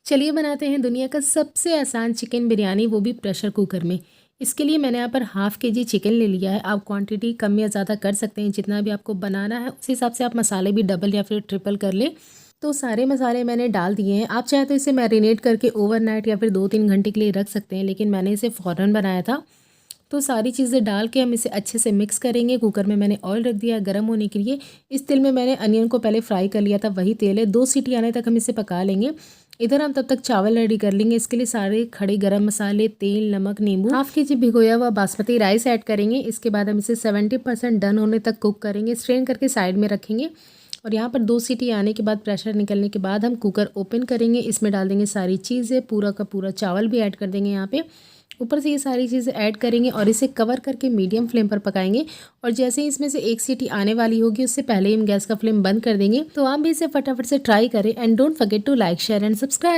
चलिए बनाते हैं दुनिया का सबसे आसान चिकन बिरयानी, वो भी प्रेशर कुकर में। इसके लिए मैंने यहाँ पर हाफ़ के जी चिकन ले लिया है। आप क्वांटिटी कम या ज़्यादा कर सकते हैं, जितना भी आपको बनाना है उस हिसाब से आप मसाले भी डबल या फिर ट्रिपल कर लें। तो सारे मसाले मैंने डाल दिए हैं। आप चाहे तो इसे मैरिनेट करके ओवरनाइट या फिर 2-3 घंटे के लिए रख सकते हैं, लेकिन मैंने इसे फ़ौरन बनाया था। तो सारी चीज़ें डाल के हम इसे अच्छे से मिक्स करेंगे। कुकर में मैंने ऑयल रख दिया गर्म होने के लिए। इस तेल में मैंने अनियन को पहले फ्राई कर लिया था, वही तेल है। 2 सीटी आने तक हम इसे पका लेंगे। इधर हम तब तक चावल रेडी कर लेंगे। इसके लिए सारे खड़े गरम मसाले, तेल, नमक, नींबू, हाफ के जी भिगोया हुआ बासमती राइस ऐड करेंगे। इसके बाद हम इसे 70% डन होने तक कुक करेंगे। स्ट्रेन करके साइड में रखेंगे। और यहाँ पर 2 सीटी आने के बाद, प्रेशर निकलने के बाद हम कुकर ओपन करेंगे। इसमें डाल देंगे सारी चीज़ें, पूरा का पूरा चावल भी ऐड कर देंगे यहाँ पे। ऊपर से ये सारी चीज़ें ऐड करेंगे और इसे कवर करके मीडियम फ्लेम पर पकाएंगे। और जैसे ही इसमें से 1 सीटी आने वाली होगी, उससे पहले ही हम गैस का फ्लेम बंद कर देंगे। तो आप भी इसे फटाफट से ट्राई करें and don't forget to like, share and subscribe.